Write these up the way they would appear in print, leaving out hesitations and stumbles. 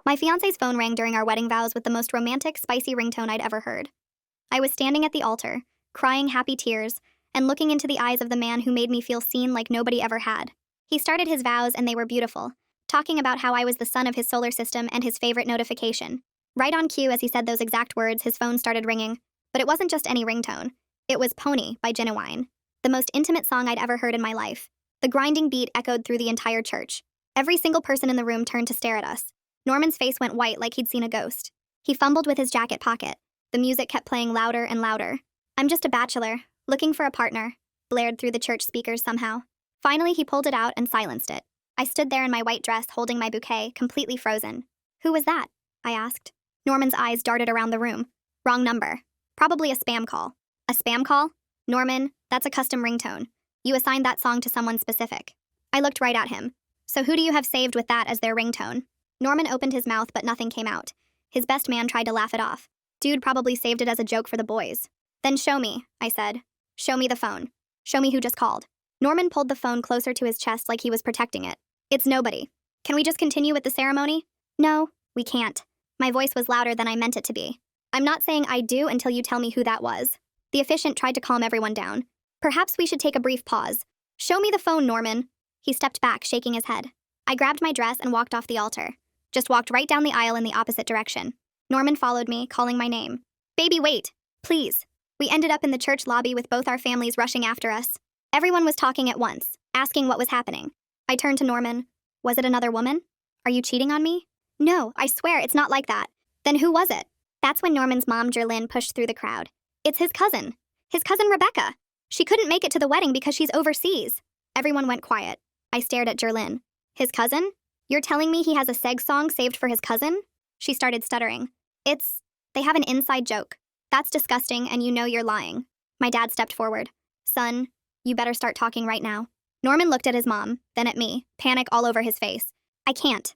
My fiancé's phone rang during our wedding vows with the most romantic, spicy ringtone I'd ever heard. I was standing at the altar, crying happy tears, and looking into the eyes of the man who made me feel seen like nobody ever had. He started his vows and they were beautiful, talking about how I was the sun of his solar system and his favorite notification. Right on cue as he said those exact words, his phone started ringing. But it wasn't just any ringtone. It was Pony by Genuine, the most intimate song I'd ever heard in my life. The grinding beat echoed through the entire church. Every single person in the room turned to stare at us. Norman's face went white like he'd seen a ghost. He fumbled with his jacket pocket. The music kept playing louder and louder. "I'm just a bachelor, looking for a partner," blared through the church speakers somehow. Finally, he pulled it out and silenced it. I stood there in my white dress holding my bouquet, completely frozen. "Who was that?" I asked. Norman's eyes darted around the room. "Wrong number. Probably a spam call." "A spam call? Norman, that's a custom ringtone. You assigned that song to someone specific." I looked right at him. "So who do you have saved with that as their ringtone?" Norman opened his mouth but nothing came out. His best man tried to laugh it off. "Dude probably saved it as a joke for the boys." "Then show me," I said. "Show me the phone. Show me who just called." Norman pulled the phone closer to his chest like he was protecting it. "It's nobody. Can we just continue with the ceremony?" "No, we can't." My voice was louder than I meant it to be. "I'm not saying I do until you tell me who that was." The officiant tried to calm everyone down. "Perhaps we should take a brief pause. Show me the phone, Norman." He stepped back, shaking his head. I grabbed my dress and walked off the altar. Just walked right down the aisle in the opposite direction. Norman followed me, calling my name. "Baby, wait. Please." We ended up in the church lobby with both our families rushing after us. Everyone was talking at once, asking what was happening. I turned to Norman. "Was it another woman? Are you cheating on me?" "No, I swear it's not like that." "Then who was it?" That's when Norman's mom, Jerlyn, pushed through the crowd. "It's his cousin. His cousin Rebecca. She couldn't make it to the wedding because she's overseas." Everyone went quiet. I stared at Jerlyn. "His cousin? You're telling me he has a seg song saved for his cousin?" She started stuttering. They have an inside joke. That's disgusting and you know you're lying." My dad stepped forward. "Son, you better start talking right now." Norman looked at his mom, then at me, panic all over his face. I can't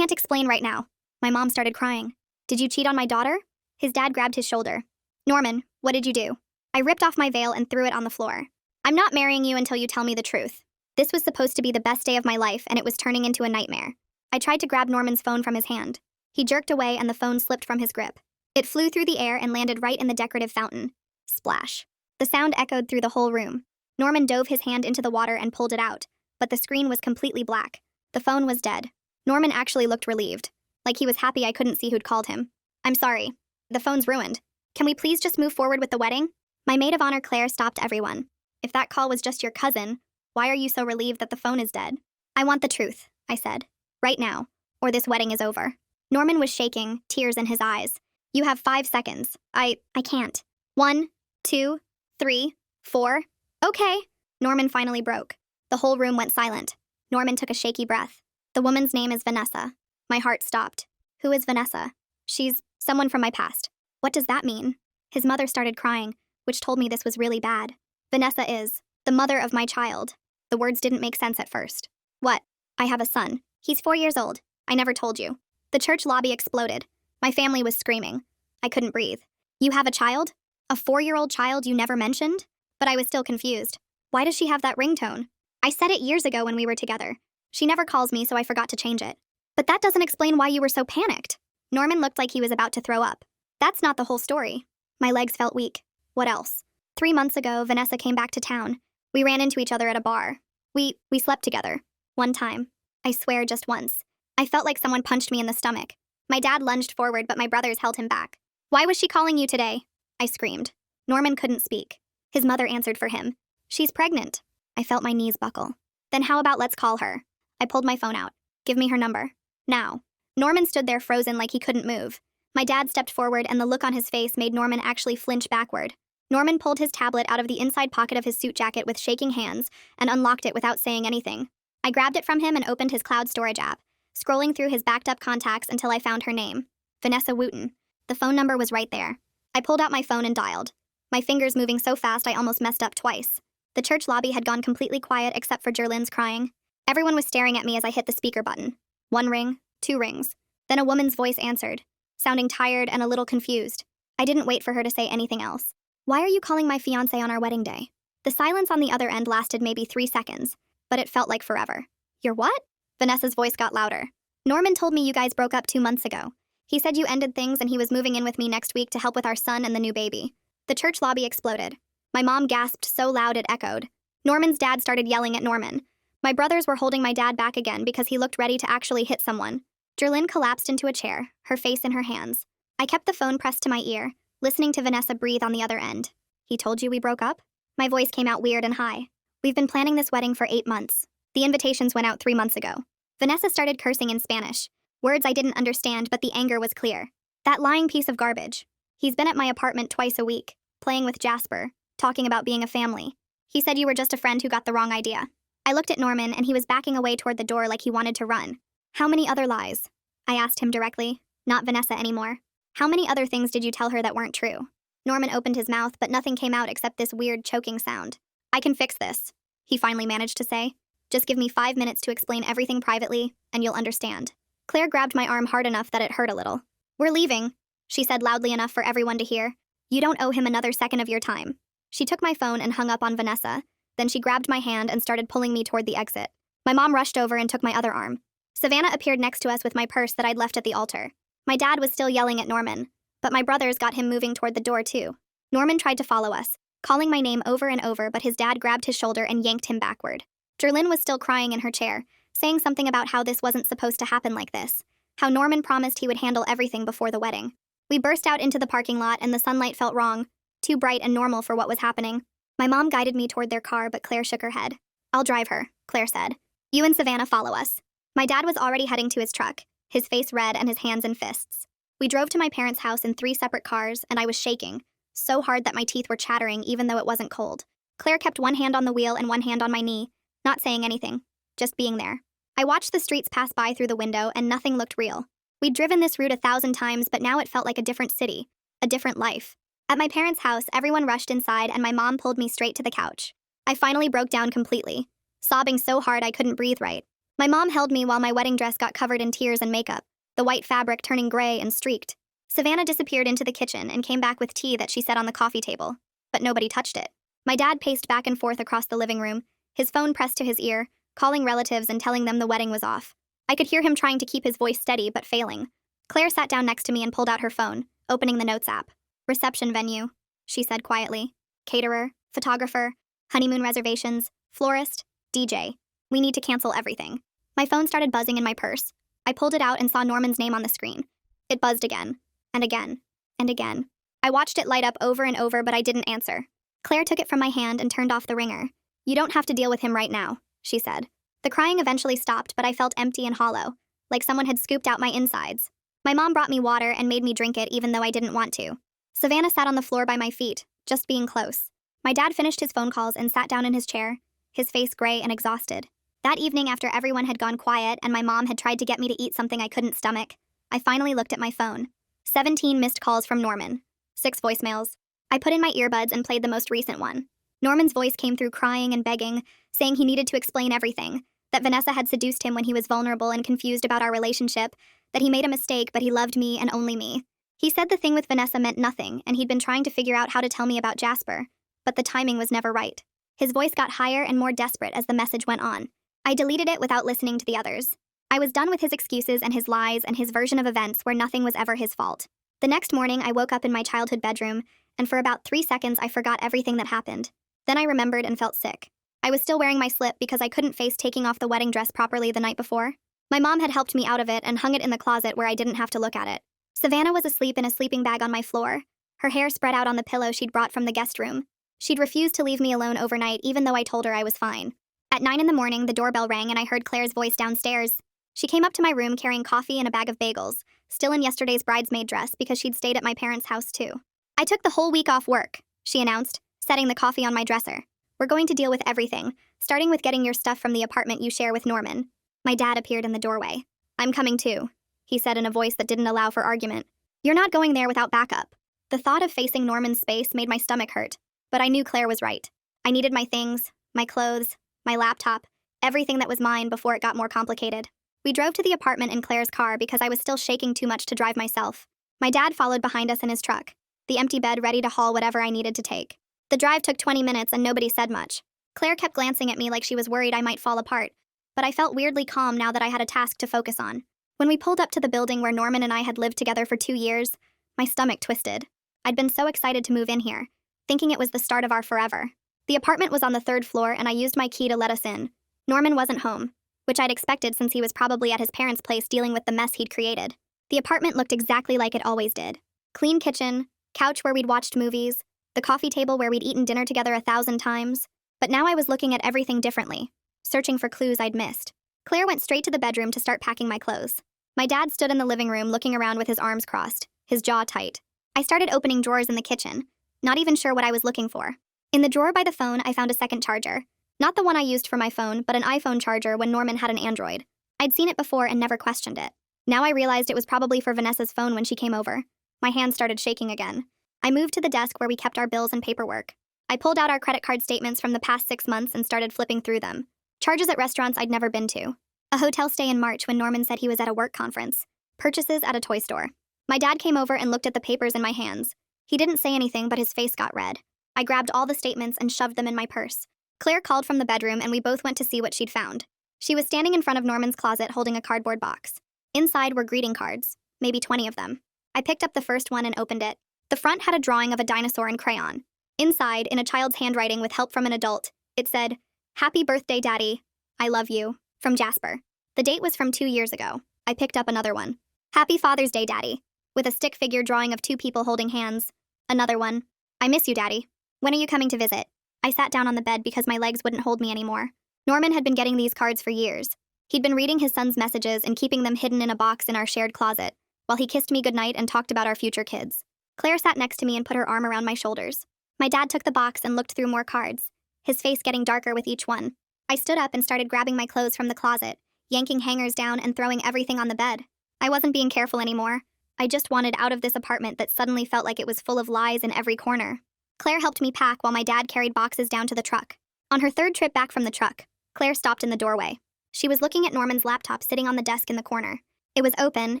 explain right now." My mom started crying. "Did you cheat on my daughter?" His dad grabbed his shoulder. "Norman, what did you do?" I ripped off my veil and threw it on the floor. "I'm not marrying you until you tell me the truth." This was supposed to be the best day of my life, and it was turning into a nightmare. I tried to grab Norman's phone from his hand. He jerked away and the phone slipped from his grip. It flew through the air and landed right in the decorative fountain. Splash. The sound echoed through the whole room. Norman dove his hand into the water and pulled it out, but the screen was completely black. The phone was dead. Norman actually looked relieved, like he was happy I couldn't see who'd called him. "I'm sorry. The phone's ruined. Can we please just move forward with the wedding?" My maid of honor, Claire, stopped everyone. "If that call was just your cousin, why are you so relieved that the phone is dead?" "I want the truth," I said. "Right now, or this wedding is over." Norman was shaking, tears in his eyes. "You have 5 seconds. I can't. 1, 2, 3, 4. Okay." Norman finally broke. The whole room went silent. Norman took a shaky breath. "The woman's name is Vanessa." My heart stopped. "Who is Vanessa?" "She's someone from my past." "What does that mean?" His mother started crying, which told me this was really bad. "Vanessa is the mother of my child." The words didn't make sense at first. "What?" "I have a son. He's 4 years old. I never told you." The church lobby exploded. My family was screaming. I couldn't breathe. "You have a child? A 4-year-old child you never mentioned?" But I was still confused. "Why does she have that ringtone?" "I said it years ago when we were together. She never calls me, so I forgot to change it." "But that doesn't explain why you were so panicked." Norman looked like he was about to throw up. "That's not the whole story." My legs felt weak. "What else?" 3 months ago, Vanessa came back to town. We ran into each other at a bar. We slept together. One time. I swear, just once. I felt like someone punched me in the stomach. My dad lunged forward, but my brothers held him back. "Why was she calling you today?" I screamed. Norman couldn't speak. His mother answered for him. "She's pregnant." I felt my knees buckle. "Then how about let's call her?" I pulled my phone out. "Give me her number. Now." Norman stood there frozen like he couldn't move. My dad stepped forward and the look on his face made Norman actually flinch backward. Norman pulled his tablet out of the inside pocket of his suit jacket with shaking hands and unlocked it without saying anything. I grabbed it from him and opened his cloud storage app, scrolling through his backed-up contacts until I found her name. Vanessa Wooten. The phone number was right there. I pulled out my phone and dialed. My fingers moving so fast I almost messed up twice. The church lobby had gone completely quiet except for Jerlyn's crying. Everyone was staring at me as I hit the speaker button. 1 ring, 2 rings. Then a woman's voice answered, sounding tired and a little confused. I didn't wait for her to say anything else. "Why are you calling my fiancé on our wedding day?" The silence on the other end lasted maybe 3 seconds, but it felt like forever. "You're what?" Vanessa's voice got louder. Norman told me you guys broke up 2 months ago. He said you ended things and he was moving in with me next week to help with our son and the new baby. The church lobby exploded. My mom gasped so loud it echoed. Norman's dad started yelling at Norman. My brothers were holding my dad back again because he looked ready to actually hit someone. Jerlyn collapsed into a chair, her face in her hands. I kept the phone pressed to my ear, listening to Vanessa breathe on the other end. He told you we broke up? My voice came out weird and high. We've been planning this wedding for 8 months. The invitations went out 3 months ago. Vanessa started cursing in Spanish. Words I didn't understand, but the anger was clear. That lying piece of garbage. He's been at my apartment twice a week, playing with Jasper, talking about being a family. He said you were just a friend who got the wrong idea. I looked at Norman and he was backing away toward the door like he wanted to run. How many other lies? I asked him directly, not Vanessa anymore. How many other things did you tell her that weren't true? Norman opened his mouth, but nothing came out except this weird choking sound. I can fix this, he finally managed to say. Just give me 5 minutes to explain everything privately, and you'll understand. Claire grabbed my arm hard enough that it hurt a little. We're leaving, she said loudly enough for everyone to hear. You don't owe him another second of your time. She took my phone and hung up on Vanessa. Then she grabbed my hand and started pulling me toward the exit. My mom rushed over and took my other arm. Savannah appeared next to us with my purse that I'd left at the altar. My dad was still yelling at Norman, but my brothers got him moving toward the door too. Norman tried to follow us, calling my name over and over, but his dad grabbed his shoulder and yanked him backward. Jerlyn was still crying in her chair, saying something about how this wasn't supposed to happen like this, how Norman promised he would handle everything before the wedding. We burst out into the parking lot and the sunlight felt wrong, too bright and normal for what was happening. My mom guided me toward their car, but Claire shook her head. I'll drive her, Claire said. You and Savannah follow us. My dad was already heading to his truck, his face red and his hands in fists. We drove to my parents' house in 3 separate cars, and I was shaking, so hard that my teeth were chattering even though it wasn't cold. Claire kept one hand on the wheel and one hand on my knee, not saying anything, just being there. I watched the streets pass by through the window and nothing looked real. We'd driven this route 1,000 times, but now it felt like a different city, a different life. At my parents' house, everyone rushed inside and my mom pulled me straight to the couch. I finally broke down completely, sobbing so hard I couldn't breathe right. My mom held me while my wedding dress got covered in tears and makeup, the white fabric turning gray and streaked. Savannah disappeared into the kitchen and came back with tea that she set on the coffee table, but nobody touched it. My dad paced back and forth across the living room, his phone pressed to his ear, calling relatives and telling them the wedding was off. I could hear him trying to keep his voice steady, but failing. Claire sat down next to me and pulled out her phone, opening the notes app. Reception venue, she said quietly. Caterer, photographer, honeymoon reservations, florist, DJ. We need to cancel everything. My phone started buzzing in my purse. I pulled it out and saw Norman's name on the screen. It buzzed again, and again, and again. I watched it light up over and over, but I didn't answer. Claire took it from my hand and turned off the ringer. You don't have to deal with him right now, she said. The crying eventually stopped, but I felt empty and hollow, like someone had scooped out my insides. My mom brought me water and made me drink it even though I didn't want to. Savannah sat on the floor by my feet, just being close. My dad finished his phone calls and sat down in his chair, his face gray and exhausted. That evening, after everyone had gone quiet and my mom had tried to get me to eat something I couldn't stomach, I finally looked at my phone. 17 missed calls from Norman. 6 voicemails. I put in my earbuds and played the most recent one. Norman's voice came through crying and begging, saying he needed to explain everything, that Vanessa had seduced him when he was vulnerable and confused about our relationship, that he made a mistake but he loved me and only me. He said the thing with Vanessa meant nothing and he'd been trying to figure out how to tell me about Jasper, but the timing was never right. His voice got higher and more desperate as the message went on. I deleted it without listening to the others. I was done with his excuses and his lies and his version of events where nothing was ever his fault. The next morning, I woke up in my childhood bedroom, and for about 3 seconds I forgot everything that happened. Then I remembered and felt sick. I was still wearing my slip because I couldn't face taking off the wedding dress properly the night before. My mom had helped me out of it and hung it in the closet where I didn't have to look at it. Savannah was asleep in a sleeping bag on my floor, her hair spread out on the pillow she'd brought from the guest room. She'd refused to leave me alone overnight even though I told her I was fine. At 9 in the morning, the doorbell rang and I heard Claire's voice downstairs. She came up to my room carrying coffee and a bag of bagels, still in yesterday's bridesmaid dress because she'd stayed at my parents' house too. I took the whole week off work, she announced, setting the coffee on my dresser. We're going to deal with everything, starting with getting your stuff from the apartment you share with Norman. My dad appeared in the doorway. I'm coming too, he said in a voice that didn't allow for argument. You're not going there without backup. The thought of facing Norman's space made my stomach hurt, but I knew Claire was right. I needed my things, my clothes, my laptop, everything that was mine before it got more complicated. We drove to the apartment in Claire's car because I was still shaking too much to drive myself. My dad followed behind us in his truck, the empty bed ready to haul whatever I needed to take. The drive took 20 minutes and nobody said much. Claire kept glancing at me like she was worried I might fall apart, but I felt weirdly calm now that I had a task to focus on. When we pulled up to the building where Norman and I had lived together for 2 years, my stomach twisted. I'd been so excited to move in here, thinking it was the start of our forever. The apartment was on the 3rd floor and I used my key to let us in. Norman wasn't home, which I'd expected since he was probably at his parents' place dealing with the mess he'd created. The apartment looked exactly like it always did. Clean kitchen, couch where we'd watched movies, the coffee table where we'd eaten dinner together 1,000 times. But now I was looking at everything differently, searching for clues I'd missed. Claire went straight to the bedroom to start packing my clothes. My dad stood in the living room looking around with his arms crossed, his jaw tight. I started opening drawers in the kitchen, not even sure what I was looking for. In the drawer by the phone, I found a second charger. Not the one I used for my phone, but an iPhone charger when Norman had an Android. I'd seen it before and never questioned it. Now I realized it was probably for Vanessa's phone when she came over. My hands started shaking again. I moved to the desk where we kept our bills and paperwork. I pulled out our credit card statements from the past 6 months and started flipping through them. Charges at restaurants I'd never been to. A hotel stay in March when Norman said he was at a work conference. Purchases at a toy store. My dad came over and looked at the papers in my hands. He didn't say anything, but his face got red. I grabbed all the statements and shoved them in my purse. Claire called from the bedroom and we both went to see what she'd found. She was standing in front of Norman's closet holding a cardboard box. Inside were greeting cards, maybe 20 of them. I picked up the first one and opened it. The front had a drawing of a dinosaur in crayon. Inside, in a child's handwriting with help from an adult, it said, "Happy birthday, Daddy. I love you. From Jasper." The date was from 2 years ago. I picked up another one. "Happy Father's Day, Daddy," with a stick figure drawing of 2 people holding hands. Another one. "I miss you, Daddy. When are you coming to visit?" I sat down on the bed because my legs wouldn't hold me anymore. Norman had been getting these cards for years. He'd been reading his son's messages and keeping them hidden in a box in our shared closet, while he kissed me goodnight and talked about our future kids. Claire sat next to me and put her arm around my shoulders. My dad took the box and looked through more cards, his face getting darker with each one. I stood up and started grabbing my clothes from the closet, yanking hangers down and throwing everything on the bed. I wasn't being careful anymore. I just wanted out of this apartment that suddenly felt like it was full of lies in every corner. Claire helped me pack while my dad carried boxes down to the truck. On her 3rd trip back from the truck, Claire stopped in the doorway. She was looking at Norman's laptop sitting on the desk in the corner. It was open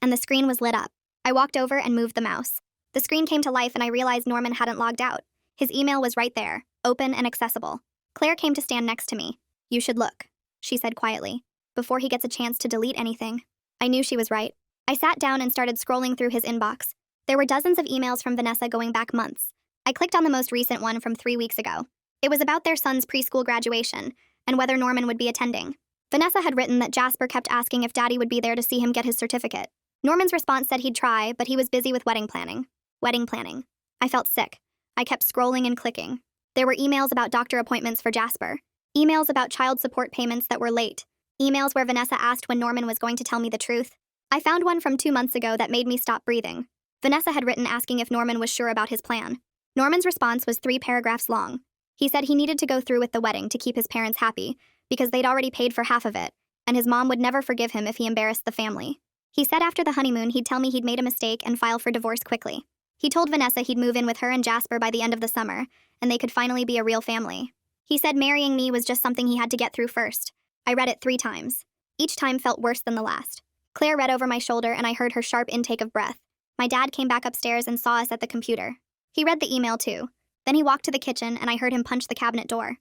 and the screen was lit up. I walked over and moved the mouse. The screen came to life and I realized Norman hadn't logged out. His email was right there, open and accessible. Claire came to stand next to me. "You should look," she said quietly, "before he gets a chance to delete anything." I knew she was right. I sat down and started scrolling through his inbox. There were dozens of emails from Vanessa going back months. I clicked on the most recent one from 3 weeks ago. It was about their son's preschool graduation and whether Norman would be attending. Vanessa had written that Jasper kept asking if Daddy would be there to see him get his certificate. Norman's response said he'd try, but he was busy with wedding planning. Wedding planning. I felt sick. I kept scrolling and clicking. There were emails about doctor appointments for Jasper. Emails about child support payments that were late. Emails where Vanessa asked when Norman was going to tell me the truth. I found one from 2 months ago that made me stop breathing. Vanessa had written asking if Norman was sure about his plan. Norman's response was 3 paragraphs long. He said he needed to go through with the wedding to keep his parents happy, because they'd already paid for half of it, and his mom would never forgive him if he embarrassed the family. He said after the honeymoon he'd tell me he'd made a mistake and file for divorce quickly. He told Vanessa he'd move in with her and Jasper by the end of the summer, and they could finally be a real family. He said marrying me was just something he had to get through first. I read it 3 times. Each time felt worse than the last. Claire read over my shoulder and I heard her sharp intake of breath. My dad came back upstairs and saw us at the computer. He read the email too. Then he walked to the kitchen and I heard him punch the cabinet door.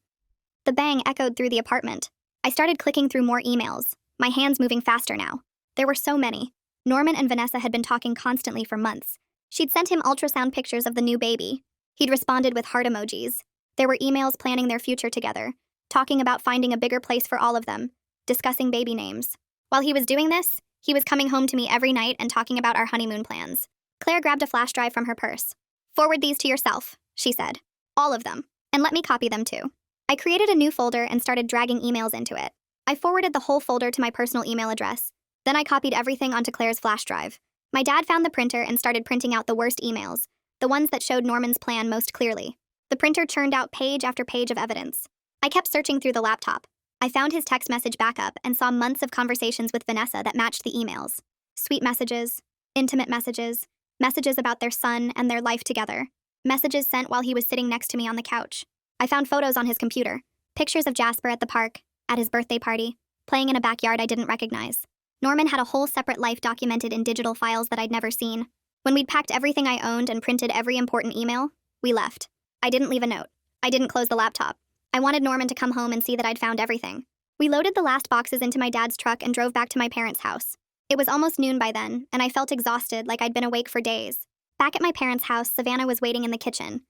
The bang echoed through the apartment. I started clicking through more emails, my hands moving faster now. There were so many. Norman and Vanessa had been talking constantly for months. She'd sent him ultrasound pictures of the new baby. He'd responded with heart emojis. There were emails planning their future together, talking about finding a bigger place for all of them, discussing baby names. While he was doing this, he was coming home to me every night and talking about our honeymoon plans. Claire grabbed a flash drive from her purse. "Forward these to yourself," she said. "All of them. And let me copy them too." I created a new folder and started dragging emails into it. I forwarded the whole folder to my personal email address. Then I copied everything onto Claire's flash drive. My dad found the printer and started printing out the worst emails, the ones that showed Norman's plan most clearly. The printer churned out page after page of evidence. I kept searching through the laptop. I found his text message backup and saw months of conversations with Vanessa that matched the emails. Sweet messages, intimate messages, messages about their son and their life together, messages sent while he was sitting next to me on the couch. I found photos on his computer, pictures of Jasper at the park, at his birthday party, playing in a backyard I didn't recognize. Norman had a whole separate life documented in digital files that I'd never seen. When we'd packed everything I owned and printed every important email, we left. I didn't leave a note. I didn't close the laptop. I wanted Norman to come home and see that I'd found everything. We loaded the last boxes into my dad's truck and drove back to my parents' house. It was almost noon by then, and I felt exhausted like I'd been awake for days. Back at my parents' house, Savannah was waiting in the kitchen.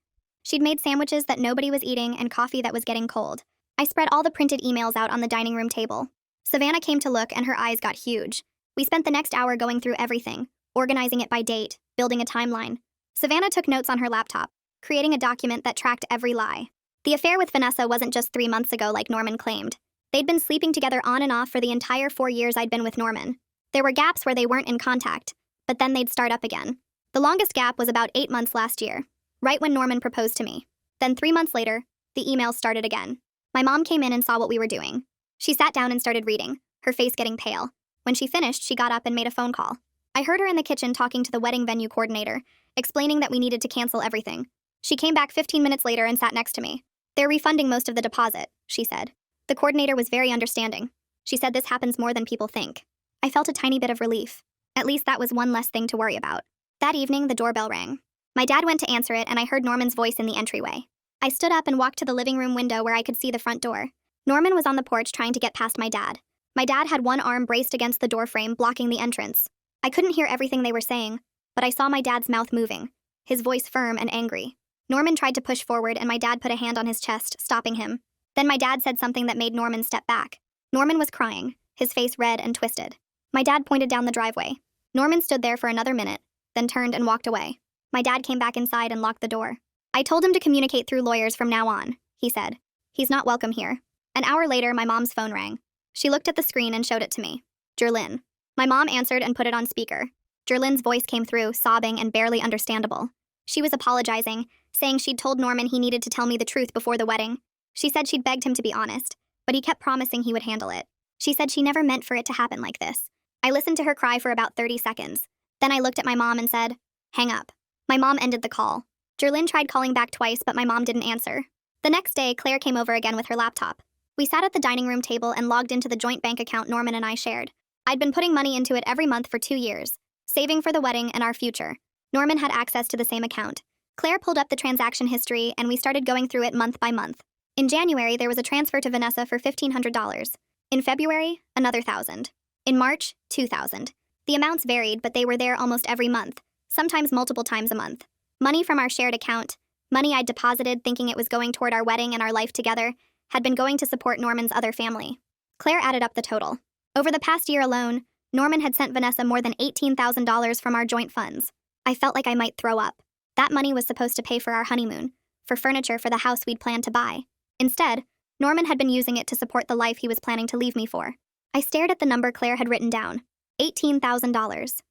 She'd made sandwiches that nobody was eating and coffee that was getting cold. I spread all the printed emails out on the dining room table. Savannah came to look and her eyes got huge. We spent the next hour going through everything, organizing it by date, building a timeline. Savannah took notes on her laptop, creating a document that tracked every lie. The affair with Vanessa wasn't just 3 months ago like Norman claimed. They'd been sleeping together on and off for the entire 4 years I'd been with Norman. There were gaps where they weren't in contact, but then they'd start up again. The longest gap was about 8 months last year, right when Norman proposed to me. Then 3 months later, the emails started again. My mom came in and saw what we were doing. She sat down and started reading, her face getting pale. When she finished, she got up and made a phone call. I heard her in the kitchen talking to the wedding venue coordinator, explaining that we needed to cancel everything. She came back 15 minutes later and sat next to me. "They're refunding most of the deposit," she said. The coordinator was very understanding. She said this happens more than people think. I felt a tiny bit of relief. At least that was one less thing to worry about. That evening, the doorbell rang. My dad went to answer it and I heard Norman's voice in the entryway. I stood up and walked to the living room window where I could see the front door. Norman was on the porch trying to get past my dad. My dad had one arm braced against the doorframe, blocking the entrance. I couldn't hear everything they were saying, but I saw my dad's mouth moving, his voice firm and angry. Norman tried to push forward and my dad put a hand on his chest, stopping him. Then my dad said something that made Norman step back. Norman was crying, his face red and twisted. My dad pointed down the driveway. Norman stood there for another minute, then turned and walked away. My dad came back inside and locked the door. "I told him to communicate through lawyers from now on," he said. "He's not welcome here." An hour later, my mom's phone rang. She looked at the screen and showed it to me. Jerlyn. My mom answered and put it on speaker. Jerlyn's voice came through, sobbing and barely understandable. She was apologizing, saying she'd told Norman he needed to tell me the truth before the wedding. She said she'd begged him to be honest, but he kept promising he would handle it. She said she never meant for it to happen like this. I listened to her cry for about 30 seconds. Then I looked at my mom and said, "Hang up." My mom ended the call. Jerlyn tried calling back twice, but my mom didn't answer. The next day, Claire came over again with her laptop. We sat at the dining room table and logged into the joint bank account Norman and I shared. I'd been putting money into it every month for 2 years, saving for the wedding and our future. Norman had access to the same account. Claire pulled up the transaction history and we started going through it month by month. In January, there was a transfer to Vanessa for $1,500. In February, another $1,000. In March, $2,000. The amounts varied, but they were there almost every month, sometimes multiple times a month. Money from our shared account, money I'd deposited thinking it was going toward our wedding and our life together, had been going to support Norman's other family. Claire added up the total. Over the past year alone, Norman had sent Vanessa more than $18,000 from our joint funds. I felt like I might throw up. That money was supposed to pay for our honeymoon, for furniture for the house we'd planned to buy. Instead, Norman had been using it to support the life he was planning to leave me for. I stared at the number Claire had written down. $18,000.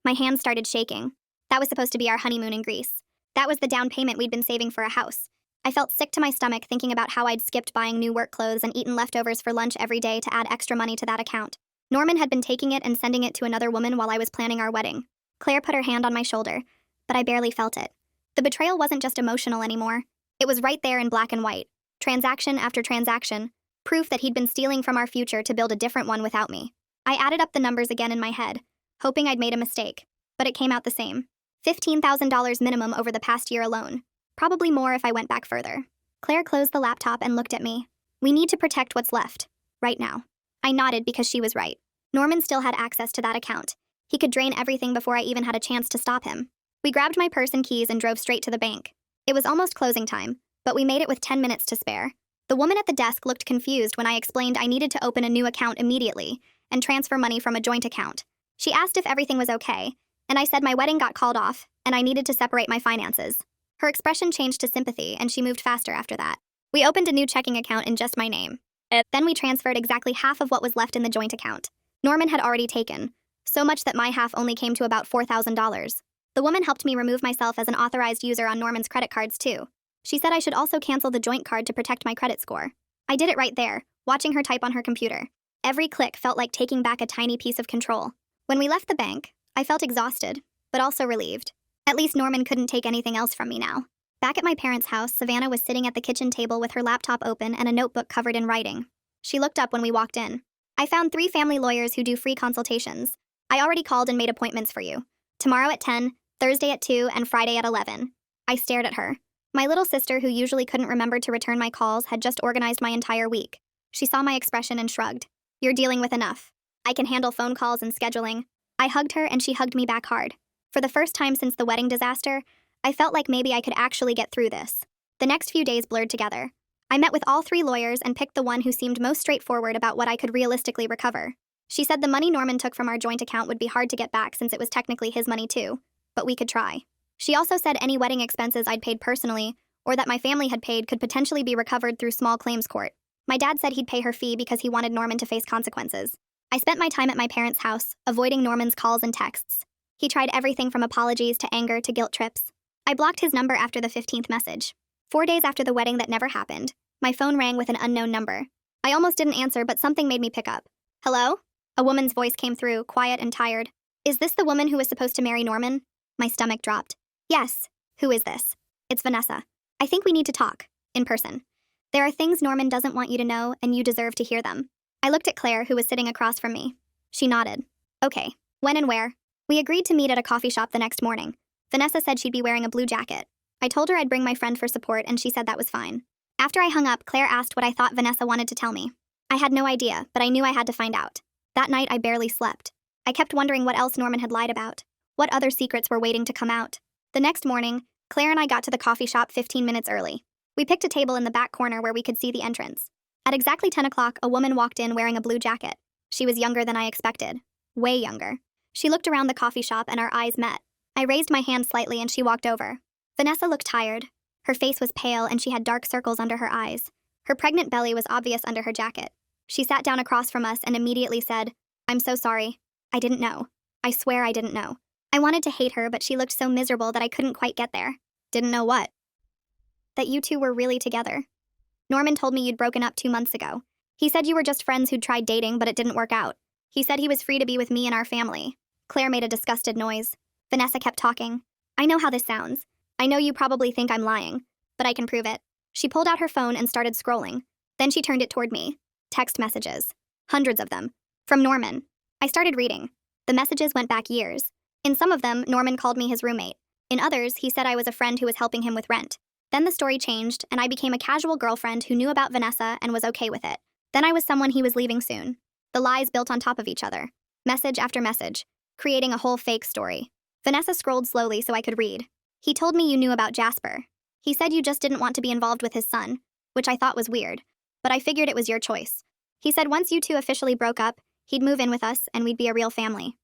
My hands started shaking. That was supposed to be our honeymoon in Greece. That was the down payment we'd been saving for a house. I felt sick to my stomach thinking about how I'd skipped buying new work clothes and eaten leftovers for lunch every day to add extra money to that account. Norman had been taking it and sending it to another woman while I was planning our wedding. Claire put her hand on my shoulder, but I barely felt it. The betrayal wasn't just emotional anymore. It was right there in black and white. Transaction after transaction, proof that he'd been stealing from our future to build a different one without me. I added up the numbers again in my head, hoping I'd made a mistake, but it came out the same. $15,000 minimum over the past year alone. Probably more if I went back further. Claire closed the laptop and looked at me. "We need to protect what's left. Right now." I nodded because she was right. Norman still had access to that account. He could drain everything before I even had a chance to stop him. We grabbed my purse and keys and drove straight to the bank. It was almost closing time, but we made it with 10 minutes to spare. The woman at the desk looked confused when I explained I needed to open a new account immediately and transfer money from a joint account. She asked if everything was okay, and I said my wedding got called off and I needed to separate my finances. Her expression changed to sympathy and she moved faster after that. We opened a new checking account in just my name. Then we transferred exactly half of what was left in the joint account. Norman had already taken, so much that my half only came to about $4,000. The woman helped me remove myself as an authorized user on Norman's credit cards too. She said I should also cancel the joint card to protect my credit score. I did it right there, watching her type on her computer. Every click felt like taking back a tiny piece of control. When we left the bank, I felt exhausted, but also relieved. At least Norman couldn't take anything else from me now. Back at my parents' house, Savannah was sitting at the kitchen table with her laptop open and a notebook covered in writing. She looked up when we walked in. "I found 3 family lawyers who do free consultations. I already called and made appointments for you. Tomorrow at 10, Thursday at 2, and Friday at 11. I stared at her. My little sister, who usually couldn't remember to return my calls, had just organized my entire week. She saw my expression and shrugged. "You're dealing with enough. I can handle phone calls and scheduling. I hugged her and she hugged me back hard. For the first time since the wedding disaster, I felt like maybe I could actually get through this. The next few days blurred together. I met with all 3 lawyers and picked the one who seemed most straightforward about what I could realistically recover. She said the money Norman took from our joint account would be hard to get back since it was technically his money too, but we could try. She also said any wedding expenses I'd paid personally, or that my family had paid, could potentially be recovered through small claims court. My dad said he'd pay her fee because he wanted Norman to face consequences. I spent my time at my parents' house, avoiding Norman's calls and texts. He tried everything from apologies to anger to guilt trips. I blocked his number after the 15th message. 4 days after the wedding that never happened, my phone rang with an unknown number. I almost didn't answer, but something made me pick up. Hello? A woman's voice came through, quiet and tired. Is this the woman who was supposed to marry Norman? My stomach dropped. Yes. Who is this? It's Vanessa. I think we need to talk. In person. There are things Norman doesn't want you to know, and you deserve to hear them. I looked at Claire, who was sitting across from me. She nodded. Okay. When and where? We agreed to meet at a coffee shop the next morning. Vanessa said she'd be wearing a blue jacket. I told her I'd bring my friend for support, and she said that was fine. After I hung up, Claire asked what I thought Vanessa wanted to tell me. I had no idea, but I knew I had to find out. That night, I barely slept. I kept wondering what else Norman had lied about. What other secrets were waiting to come out? The next morning, Claire and I got to the coffee shop 15 minutes early. We picked a table in the back corner where we could see the entrance. At exactly 10 o'clock, a woman walked in wearing a blue jacket. She was younger than I expected. Way younger. She looked around the coffee shop and our eyes met. I raised my hand slightly and she walked over. Vanessa looked tired. Her face was pale and she had dark circles under her eyes. Her pregnant belly was obvious under her jacket. She sat down across from us and immediately said, "I'm so sorry. I didn't know. I swear I didn't know." I wanted to hate her, but she looked so miserable that I couldn't quite get there. Didn't know what? That you two were really together. Norman told me you'd broken up 2 months ago. He said you were just friends who'd tried dating, but it didn't work out. He said he was free to be with me and our family. Claire made a disgusted noise. Vanessa kept talking. I know how this sounds. I know you probably think I'm lying, but I can prove it. She pulled out her phone and started scrolling. Then she turned it toward me. Text messages. Hundreds of them. From Norman. I started reading. The messages went back years. In some of them, Norman called me his roommate. In others, he said I was a friend who was helping him with rent. Then the story changed, and I became a casual girlfriend who knew about Vanessa and was okay with it. Then I was someone he was leaving soon. The lies built on top of each other. Message after message. Creating a whole fake story. Vanessa scrolled slowly so I could read. He told me you knew about Jasper. He said you just didn't want to be involved with his son, which I thought was weird, but I figured it was your choice. He said once you two officially broke up, he'd move in with us and we'd be a real family.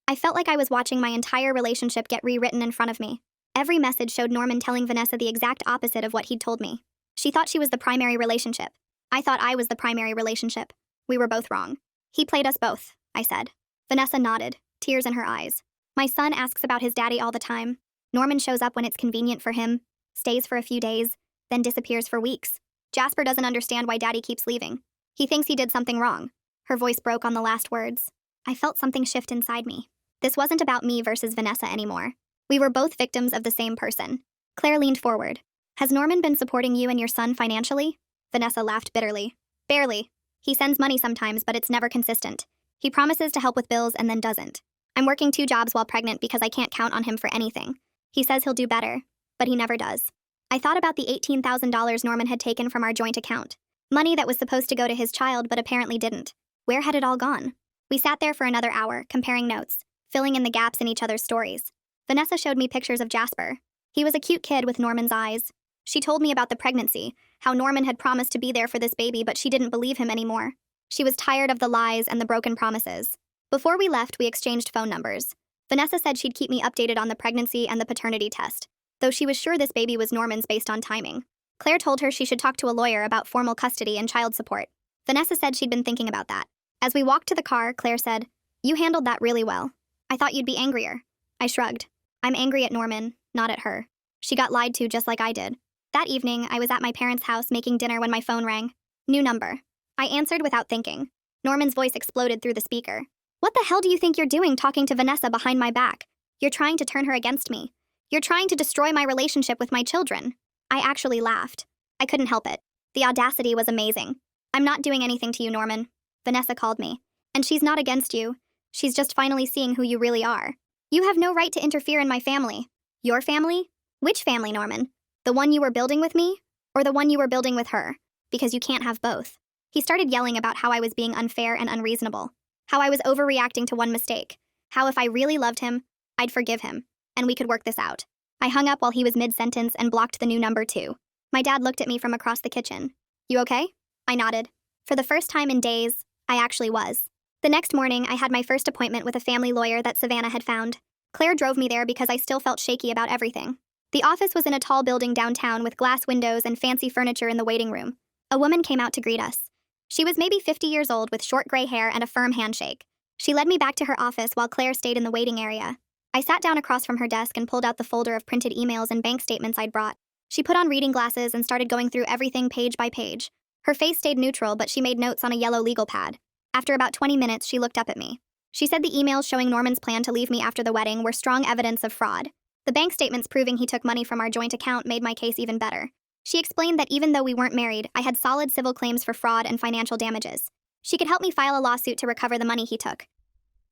I felt like I was watching my entire relationship get rewritten in front of me. Every message showed Norman telling Vanessa the exact opposite of what he'd told me. She thought she was the primary relationship. I thought I was the primary relationship. We were both wrong. He played us both, I said. Vanessa nodded, tears in her eyes. My son asks about his daddy all the time. Norman shows up when it's convenient for him, stays for a few days, then disappears for weeks. Jasper doesn't understand why daddy keeps leaving. He thinks he did something wrong. Her voice broke on the last words. I felt something shift inside me. This wasn't about me versus Vanessa anymore. We were both victims of the same person. Claire leaned forward. Has Norman been supporting you and your son financially? Vanessa laughed bitterly. Barely. He sends money sometimes, but it's never consistent. He promises to help with bills and then doesn't. I'm working 2 jobs while pregnant because I can't count on him for anything. He says he'll do better, but he never does. I thought about the $18,000 Norman had taken from our joint account. Money that was supposed to go to his child but apparently didn't. Where had it all gone? We sat there for another hour, comparing notes, filling in the gaps in each other's stories. Vanessa showed me pictures of Jasper. He was a cute kid with Norman's eyes. She told me about the pregnancy, how Norman had promised to be there for this baby, but she didn't believe him anymore. She was tired of the lies and the broken promises. Before we left, we exchanged phone numbers. Vanessa said she'd keep me updated on the pregnancy and the paternity test, though she was sure this baby was Norman's based on timing. Claire told her she should talk to a lawyer about formal custody and child support. Vanessa said she'd been thinking about that. As we walked to the car, Claire said, "You handled that really well. I thought you'd be angrier." I shrugged. I'm angry at Norman, not at her. She got lied to just like I did. That evening, I was at my parents' house making dinner when my phone rang. New number. I answered without thinking. Norman's voice exploded through the speaker. What the hell do you think you're doing talking to Vanessa behind my back? You're trying to turn her against me. You're trying to destroy my relationship with my children. I actually laughed. I couldn't help it. The audacity was amazing. I'm not doing anything to you, Norman. Vanessa called me. And she's not against you. She's just finally seeing who you really are. You have no right to interfere in my family. Your family? Which family, Norman? The one you were building with me? Or the one you were building with her? Because you can't have both. He started yelling about how I was being unfair and unreasonable. How I was overreacting to one mistake. How if I really loved him, I'd forgive him, and we could work this out. I hung up while he was mid-sentence and blocked the new number too. My dad looked at me from across the kitchen. You okay? I nodded. For the first time in days, I actually was. The next morning, I had my first appointment with a family lawyer that Savannah had found. Claire drove me there because I still felt shaky about everything. The office was in a tall building downtown with glass windows and fancy furniture in the waiting room. A woman came out to greet us. She was maybe 50 years old with short gray hair and a firm handshake. She led me back to her office while Claire stayed in the waiting area. I sat down across from her desk and pulled out the folder of printed emails and bank statements I'd brought. She put on reading glasses and started going through everything page by page. Her face stayed neutral, but she made notes on a yellow legal pad. After about 20 minutes, she looked up at me. She said the emails showing Norman's plan to leave me after the wedding were strong evidence of fraud. The bank statements proving he took money from our joint account made my case even better. She explained that even though we weren't married, I had solid civil claims for fraud and financial damages. She could help me file a lawsuit to recover the money he took.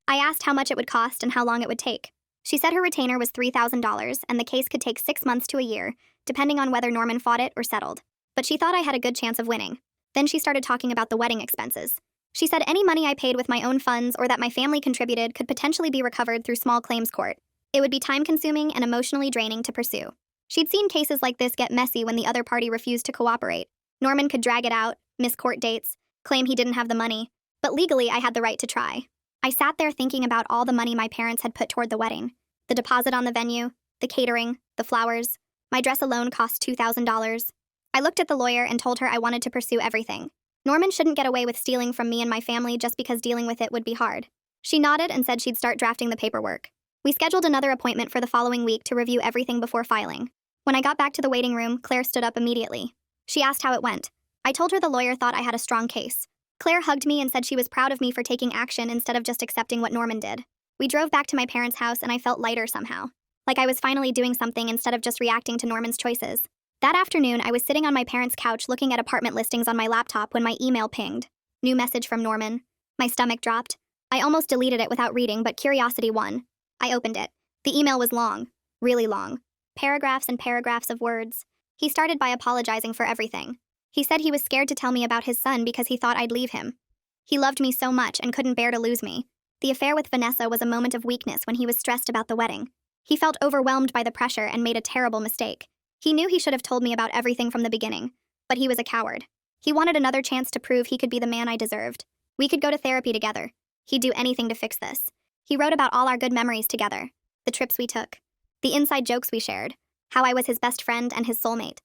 I asked how much it would cost and how long it would take. She said her retainer was $3,000 and the case could take 6 months to a year, depending on whether Norman fought it or settled. But she thought I had a good chance of winning. Then she started talking about the wedding expenses. She said any money I paid with my own funds or that my family contributed could potentially be recovered through small claims court. It would be time-consuming and emotionally draining to pursue. She'd seen cases like this get messy when the other party refused to cooperate. Norman could drag it out, miss court dates, claim he didn't have the money, but legally I had the right to try. I sat there thinking about all the money my parents had put toward the wedding. The deposit on the venue, the catering, the flowers. My dress alone cost $2,000. I looked at the lawyer and told her I wanted to pursue everything. Norman shouldn't get away with stealing from me and my family just because dealing with it would be hard. She nodded and said she'd start drafting the paperwork. We scheduled another appointment for the following week to review everything before filing. When I got back to the waiting room, Claire stood up immediately. She asked how it went. I told her the lawyer thought I had a strong case. Claire hugged me and said she was proud of me for taking action instead of just accepting what Norman did. We drove back to my parents' house and I felt lighter somehow. Like I was finally doing something instead of just reacting to Norman's choices. That afternoon, I was sitting on my parents' couch looking at apartment listings on my laptop when my email pinged. New message from Norman. My stomach dropped. I almost deleted it without reading, but curiosity won. I opened it. The email was long. Really long. Paragraphs and paragraphs of words. He started by apologizing for everything. He said he was scared to tell me about his son because he thought I'd leave him. He loved me so much and couldn't bear to lose me. The affair with Vanessa was a moment of weakness when he was stressed about the wedding. He felt overwhelmed by the pressure and made a terrible mistake. He knew he should have told me about everything from the beginning, but he was a coward. He wanted another chance to prove he could be the man I deserved. We could go to therapy together. He'd do anything to fix this. He wrote about all our good memories together, the trips we took, the inside jokes we shared, how I was his best friend and his soulmate.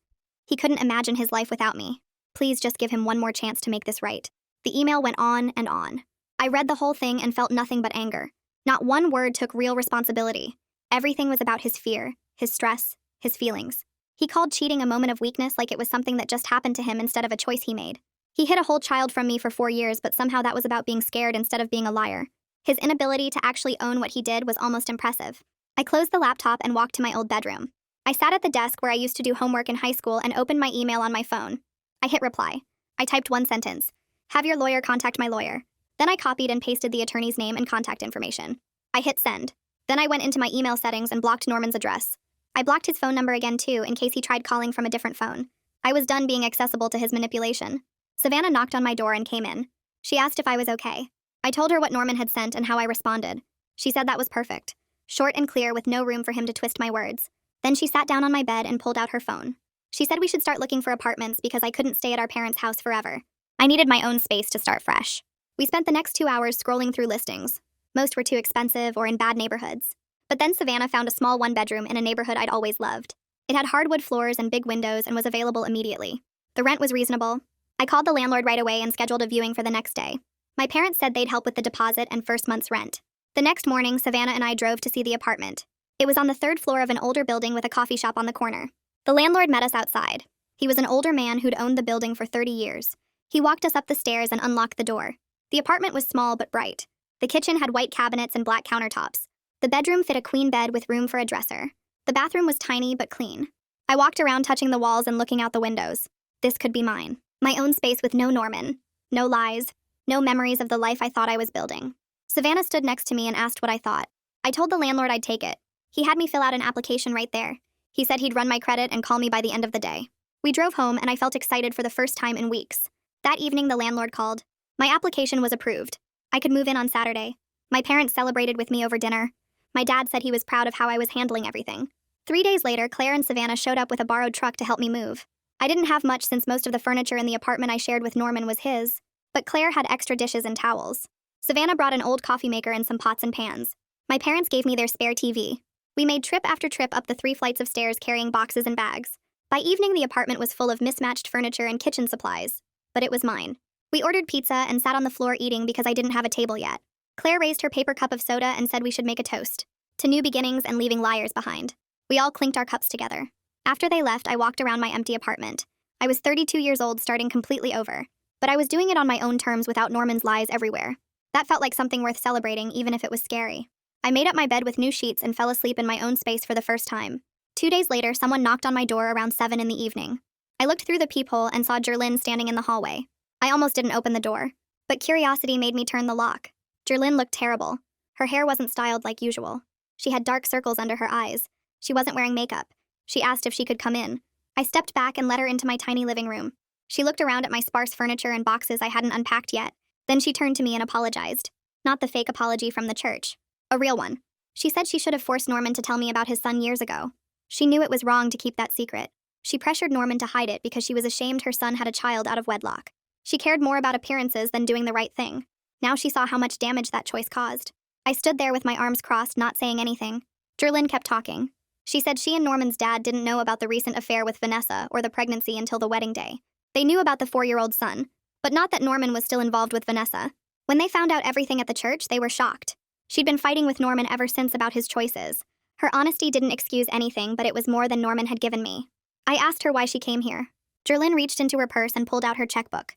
He couldn't imagine his life without me. Please just give him one more chance to make this right. The email went on and on. I read the whole thing and felt nothing but anger. Not one word took real responsibility. Everything was about his fear, his stress, his feelings. He called cheating a moment of weakness like it was something that just happened to him instead of a choice he made. He hid a whole child from me for 4 years, but somehow that was about being scared instead of being a liar. His inability to actually own what he did was almost impressive. I closed the laptop and walked to my old bedroom. I sat at the desk where I used to do homework in high school and opened my email on my phone. I hit reply. I typed one sentence. Have your lawyer contact my lawyer. Then I copied and pasted the attorney's name and contact information. I hit send. Then I went into my email settings and blocked Norman's address. I blocked his phone number again too in case he tried calling from a different phone. I was done being accessible to his manipulation. Savannah knocked on my door and came in. She asked if I was okay. I told her what Norman had sent and how I responded. She said that was perfect. Short and clear with no room for him to twist my words. Then she sat down on my bed and pulled out her phone. She said we should start looking for apartments because I couldn't stay at our parents' house forever. I needed my own space to start fresh. We spent the next 2 hours scrolling through listings. Most were too expensive or in bad neighborhoods. But then Savannah found a small one-bedroom in a neighborhood I'd always loved. It had hardwood floors and big windows and was available immediately. The rent was reasonable. I called the landlord right away and scheduled a viewing for the next day. My parents said they'd help with the deposit and first month's rent. The next morning, Savannah and I drove to see the apartment. It was on the 3rd floor of an older building with a coffee shop on the corner. The landlord met us outside. He was an older man who'd owned the building for 30 years. He walked us up the stairs and unlocked the door. The apartment was small but bright. The kitchen had white cabinets and black countertops. The bedroom fit a queen bed with room for a dresser. The bathroom was tiny but clean. I walked around touching the walls and looking out the windows. This could be mine. My own space with no Norman. No lies. No memories of the life I thought I was building. Savannah stood next to me and asked what I thought. I told the landlord I'd take it. He had me fill out an application right there. He said he'd run my credit and call me by the end of the day. We drove home and I felt excited for the first time in weeks. That evening, the landlord called. My application was approved. I could move in on Saturday. My parents celebrated with me over dinner. My dad said he was proud of how I was handling everything. 3 days later, Claire and Savannah showed up with a borrowed truck to help me move. I didn't have much since most of the furniture in the apartment I shared with Norman was his, but Claire had extra dishes and towels. Savannah brought an old coffee maker and some pots and pans. My parents gave me their spare TV. We made trip after trip up the 3 flights of stairs carrying boxes and bags. By evening, the apartment was full of mismatched furniture and kitchen supplies, but it was mine. We ordered pizza and sat on the floor eating because I didn't have a table yet. Claire raised her paper cup of soda and said we should make a toast to new beginnings and leaving liars behind. We all clinked our cups together. After they left, I walked around my empty apartment. I was 32 years old, starting completely over. But I was doing it on my own terms without Norman's lies everywhere. That felt like something worth celebrating, even if it was scary. I made up my bed with new sheets and fell asleep in my own space for the first time. 2 days later, someone knocked on my door around 7 in the evening. I looked through the peephole and saw Jerlyn standing in the hallway. I almost didn't open the door, but curiosity made me turn the lock. Jerlyn looked terrible. Her hair wasn't styled like usual. She had dark circles under her eyes. She wasn't wearing makeup. She asked if she could come in. I stepped back and let her into my tiny living room. She looked around at my sparse furniture and boxes I hadn't unpacked yet. Then she turned to me and apologized. Not the fake apology from the church. A real one. She said she should have forced Norman to tell me about his son years ago. She knew it was wrong to keep that secret. She pressured Norman to hide it because she was ashamed her son had a child out of wedlock. She cared more about appearances than doing the right thing. Now she saw how much damage that choice caused. I stood there with my arms crossed, not saying anything. Jerlyn kept talking. She said she and Norman's dad didn't know about the recent affair with Vanessa or the pregnancy until the wedding day. They knew about the 4-year-old son, but not that Norman was still involved with Vanessa. When they found out everything at the church, they were shocked. She'd been fighting with Norman ever since about his choices. Her honesty didn't excuse anything, but it was more than Norman had given me. I asked her why she came here. Jerlyn reached into her purse and pulled out her checkbook.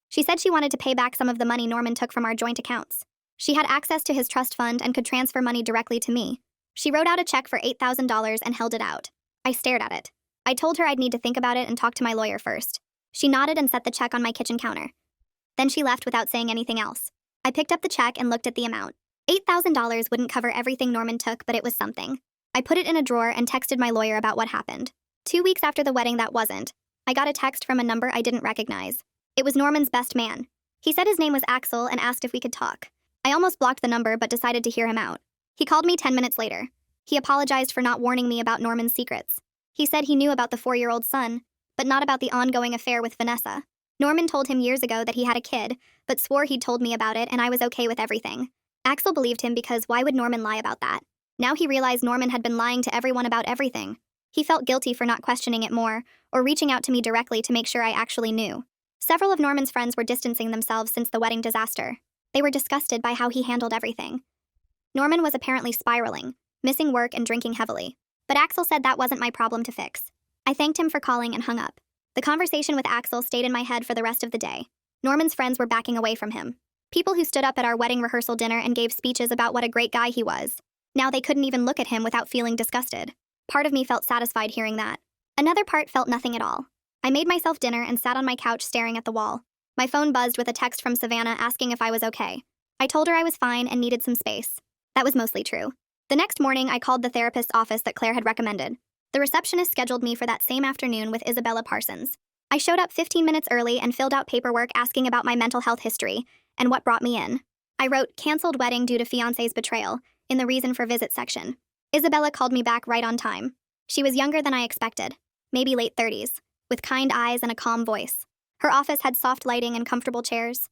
She said she wanted to pay back some of the money Norman took from our joint accounts. She had access to his trust fund and could transfer money directly to me. She wrote out a check for $8,000 and held it out. I stared at it. I told her I'd need to think about it and talk to my lawyer first. She nodded and set the check on my kitchen counter. Then she left without saying anything else. I picked up the check and looked at the amount. $8,000 wouldn't cover everything Norman took, but it was something. I put it in a drawer and texted my lawyer about what happened. 2 weeks after the wedding, that wasn't. I got a text from a number I didn't recognize. It was Norman's best man. He said his name was Axel and asked if we could talk. I almost blocked the number but decided to hear him out. He called me 10 minutes later. He apologized for not warning me about Norman's secrets. He said he knew about the 4-year-old son, but not about the ongoing affair with Vanessa. Norman told him years ago that he had a kid, but swore he'd told me about it and I was okay with everything. Axel believed him because why would Norman lie about that? Now he realized Norman had been lying to everyone about everything. He felt guilty for not questioning it more, or reaching out to me directly to make sure I actually knew. Several of Norman's friends were distancing themselves since the wedding disaster. They were disgusted by how he handled everything. Norman was apparently spiraling, missing work and drinking heavily. But Axel said that wasn't my problem to fix. I thanked him for calling and hung up. The conversation with Axel stayed in my head for the rest of the day. Norman's friends were backing away from him. People who stood up at our wedding rehearsal dinner and gave speeches about what a great guy he was. Now they couldn't even look at him without feeling disgusted. Part of me felt satisfied hearing that. Another part felt nothing at all. I made myself dinner and sat on my couch staring at the wall. My phone buzzed with a text from Savannah asking if I was okay. I told her I was fine and needed some space. That was mostly true. The next morning, I called the therapist's office that Claire had recommended. The receptionist scheduled me for that same afternoon with Isabella Parsons. I showed up 15 minutes early and filled out paperwork asking about my mental health history and what brought me in. I wrote, "Canceled wedding due to fiancé's betrayal," in the reason for visit section. Isabella called me back right on time. She was younger than I expected, maybe late 30s, with kind eyes and a calm voice. Her office had soft lighting and comfortable chairs.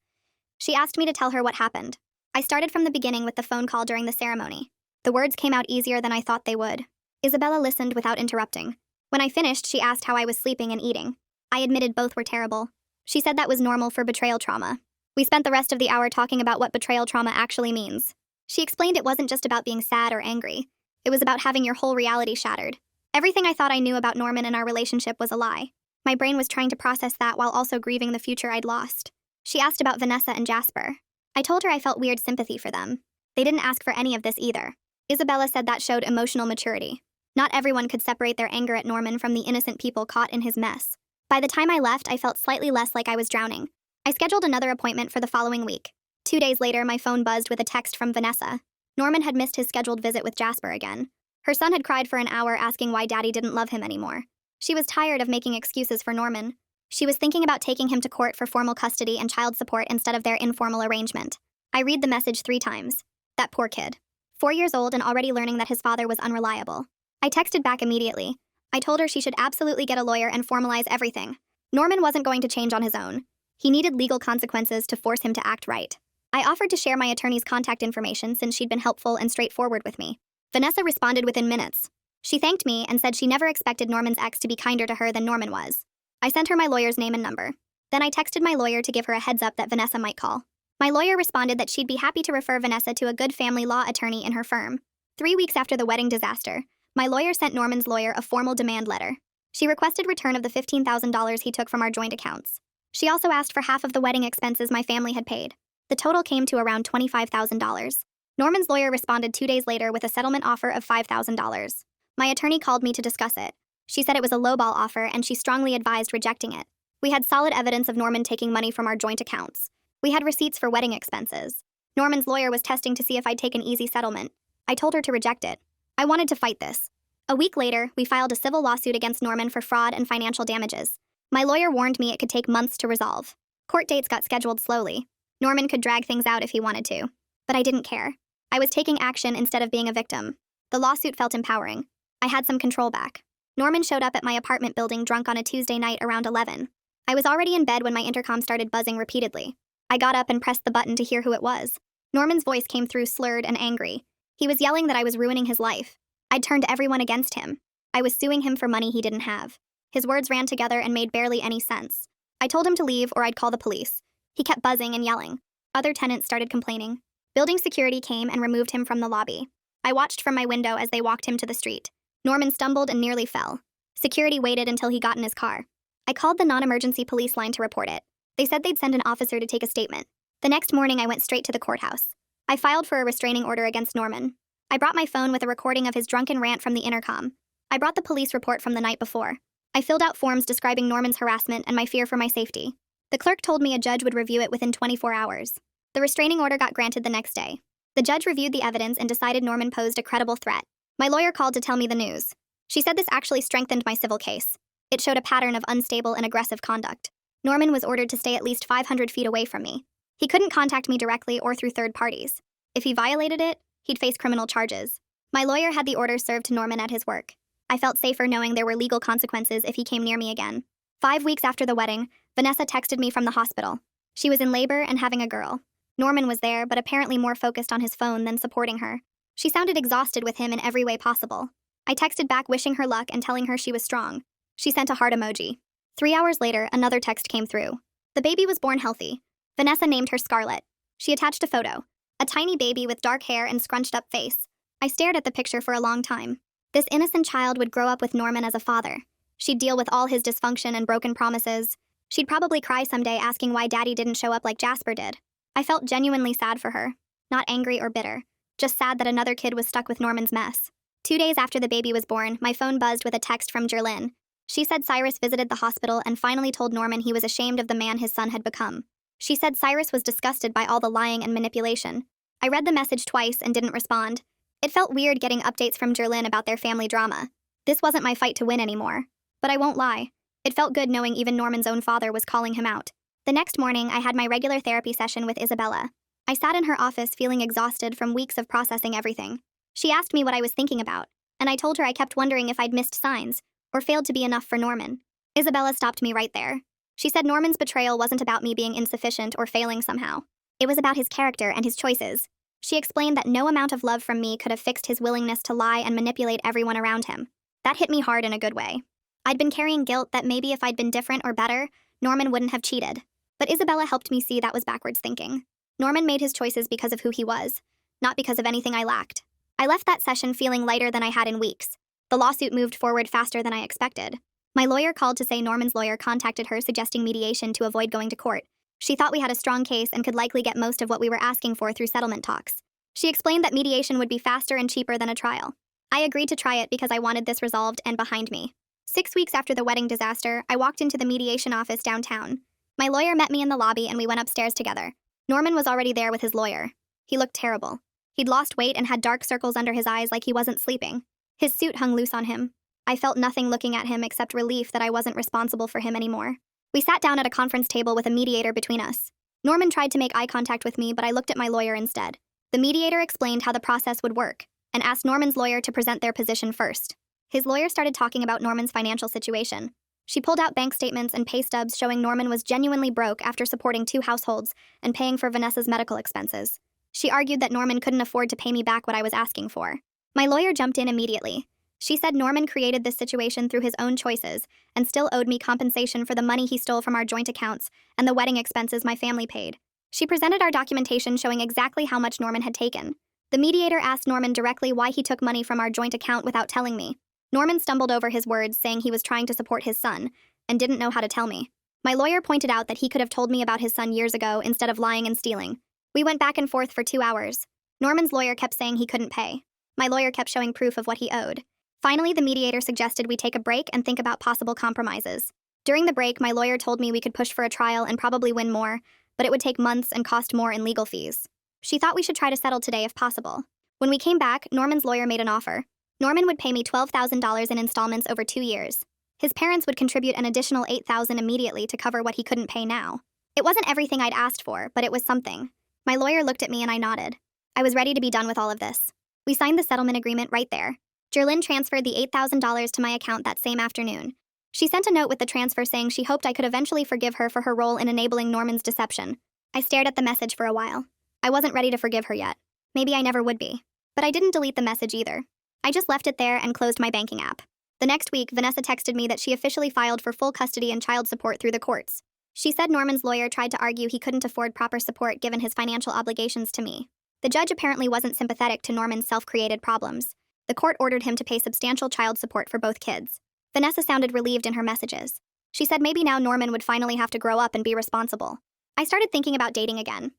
She asked me to tell her what happened. I started from the beginning with the phone call during the ceremony. The words came out easier than I thought they would. Isabella listened without interrupting. When I finished, she asked how I was sleeping and eating. I admitted both were terrible. She said that was normal for betrayal trauma. We spent the rest of the hour talking about what betrayal trauma actually means. She explained it wasn't just about being sad or angry. It was about having your whole reality shattered. Everything I thought I knew about Norman and our relationship was a lie. My brain was trying to process that while also grieving the future I'd lost. She asked about Vanessa and Jasper. I told her I felt weird sympathy for them. They didn't ask for any of this either. Isabella said that showed emotional maturity. Not everyone could separate their anger at Norman from the innocent people caught in his mess. By the time I left, I felt slightly less like I was drowning. I scheduled another appointment for the following week. 2 days later, my phone buzzed with a text from Vanessa. Norman had missed his scheduled visit with Jasper again. Her son had cried for an hour asking why Daddy didn't love him anymore. She was tired of making excuses for Norman. She was thinking about taking him to court for formal custody and child support instead of their informal arrangement. I read the message 3 times. That poor kid. 4 years old and already learning that his father was unreliable. I texted back immediately. I told her she should absolutely get a lawyer and formalize everything. Norman wasn't going to change on his own. He needed legal consequences to force him to act right. I offered to share my attorney's contact information since she'd been helpful and straightforward with me. Vanessa responded within minutes. She thanked me and said she never expected Norman's ex to be kinder to her than Norman was. I sent her my lawyer's name and number. Then I texted my lawyer to give her a heads up that Vanessa might call. My lawyer responded that she'd be happy to refer Vanessa to a good family law attorney in her firm. 3 weeks after the wedding disaster, my lawyer sent Norman's lawyer a formal demand letter. She requested return of the $15,000 he took from our joint accounts. She also asked for half of the wedding expenses my family had paid. The total came to around $25,000. Norman's lawyer responded 2 days later with a settlement offer of $5,000. My attorney called me to discuss it. She said it was a lowball offer and she strongly advised rejecting it. We had solid evidence of Norman taking money from our joint accounts. We had receipts for wedding expenses. Norman's lawyer was testing to see if I'd take an easy settlement. I told her to reject it. I wanted to fight this. A week later, we filed a civil lawsuit against Norman for fraud and financial damages. My lawyer warned me it could take months to resolve. Court dates got scheduled slowly. Norman could drag things out if he wanted to. But I didn't care. I was taking action instead of being a victim. The lawsuit felt empowering. I had some control back. Norman showed up at my apartment building drunk on a Tuesday night around 11. I was already in bed when my intercom started buzzing repeatedly. I got up and pressed the button to hear who it was. Norman's voice came through slurred and angry. He was yelling that I was ruining his life. I'd turned everyone against him. I was suing him for money he didn't have. His words ran together and made barely any sense. I told him to leave or I'd call the police. He kept buzzing and yelling. Other tenants started complaining. Building security came and removed him from the lobby. I watched from my window as they walked him to the street. Norman stumbled and nearly fell. Security waited until he got in his car. I called the non-emergency police line to report it. They said they'd send an officer to take a statement. The next morning, I went straight to the courthouse. I filed for a restraining order against Norman. I brought my phone with a recording of his drunken rant from the intercom. I brought the police report from the night before. I filled out forms describing Norman's harassment and my fear for my safety. The clerk told me a judge would review it within 24 hours. The restraining order got granted the next day. The judge reviewed the evidence and decided Norman posed a credible threat. My lawyer called to tell me the news. She said this actually strengthened my civil case. It showed a pattern of unstable and aggressive conduct. Norman was ordered to stay at least 500 feet away from me. He couldn't contact me directly or through third parties. If he violated it, he'd face criminal charges. My lawyer had the order served to Norman at his work. I felt safer knowing there were legal consequences if he came near me again. 5 weeks after the wedding, Vanessa texted me from the hospital. She was in labor and having a girl. Norman was there, but apparently more focused on his phone than supporting her. She sounded exhausted with him in every way possible. I texted back wishing her luck and telling her she was strong. She sent a heart emoji. 3 hours later, another text came through. The baby was born healthy. Vanessa named her Scarlett. She attached a photo. A tiny baby with dark hair and scrunched up face. I stared at the picture for a long time. This innocent child would grow up with Norman as a father. She'd deal with all his dysfunction and broken promises. She'd probably cry someday asking why Daddy didn't show up like Jasper did. I felt genuinely sad for her. Not angry or bitter. Just sad that another kid was stuck with Norman's mess. 2 days after the baby was born, my phone buzzed with a text from Jerlyn. She said Cyrus visited the hospital and finally told Norman he was ashamed of the man his son had become. She said Cyrus was disgusted by all the lying and manipulation. I read the message twice and didn't respond. It felt weird getting updates from Jerlyn about their family drama. This wasn't my fight to win anymore. But I won't lie. It felt good knowing even Norman's own father was calling him out. The next morning, I had my regular therapy session with Isabella. I sat in her office feeling exhausted from weeks of processing everything. She asked me what I was thinking about, and I told her I kept wondering if I'd missed signs, or failed to be enough for Norman. Isabella stopped me right there. She said Norman's betrayal wasn't about me being insufficient or failing somehow. It was about his character and his choices. She explained that no amount of love from me could have fixed his willingness to lie and manipulate everyone around him. That hit me hard in a good way. I'd been carrying guilt that maybe if I'd been different or better, Norman wouldn't have cheated. But Isabella helped me see that was backwards thinking. Norman made his choices because of who he was, not because of anything I lacked. I left that session feeling lighter than I had in weeks. The lawsuit moved forward faster than I expected. My lawyer called to say Norman's lawyer contacted her suggesting mediation to avoid going to court. She thought we had a strong case and could likely get most of what we were asking for through settlement talks. She explained that mediation would be faster and cheaper than a trial. I agreed to try it because I wanted this resolved and behind me. 6 weeks after the wedding disaster, I walked into the mediation office downtown. My lawyer met me in the lobby and we went upstairs together. Norman was already there with his lawyer. He looked terrible. He'd lost weight and had dark circles under his eyes like he wasn't sleeping. His suit hung loose on him. I felt nothing looking at him except relief that I wasn't responsible for him anymore. We sat down at a conference table with a mediator between us. Norman tried to make eye contact with me, but I looked at my lawyer instead. The mediator explained how the process would work and asked Norman's lawyer to present their position first. His lawyer started talking about Norman's financial situation. She pulled out bank statements and pay stubs showing Norman was genuinely broke after supporting 2 households and paying for Vanessa's medical expenses. She argued that Norman couldn't afford to pay me back what I was asking for. My lawyer jumped in immediately. She said Norman created this situation through his own choices and still owed me compensation for the money he stole from our joint accounts and the wedding expenses my family paid. She presented our documentation showing exactly how much Norman had taken. The mediator asked Norman directly why he took money from our joint account without telling me. Norman stumbled over his words, saying he was trying to support his son and didn't know how to tell me. My lawyer pointed out that he could have told me about his son years ago instead of lying and stealing. We went back and forth for 2 hours. Norman's lawyer kept saying he couldn't pay. My lawyer kept showing proof of what he owed. Finally, the mediator suggested we take a break and think about possible compromises. During the break, my lawyer told me we could push for a trial and probably win more, but it would take months and cost more in legal fees. She thought we should try to settle today if possible. When we came back, Norman's lawyer made an offer. Norman would pay me $12,000 in installments over 2 years. His parents would contribute an additional $8,000 immediately to cover what he couldn't pay now. It wasn't everything I'd asked for, but it was something. My lawyer looked at me and I nodded. I was ready to be done with all of this. We signed the settlement agreement right there. Jerlyn transferred the $8,000 to my account that same afternoon. She sent a note with the transfer saying she hoped I could eventually forgive her for her role in enabling Norman's deception. I stared at the message for a while. I wasn't ready to forgive her yet. Maybe I never would be. But I didn't delete the message either. I just left it there and closed my banking app. The next week, Vanessa texted me that she officially filed for full custody and child support through the courts. She said Norman's lawyer tried to argue he couldn't afford proper support given his financial obligations to me. The judge apparently wasn't sympathetic to Norman's self-created problems. The court ordered him to pay substantial child support for both kids. Vanessa sounded relieved in her messages. She said maybe now Norman would finally have to grow up and be responsible. I started thinking about dating again.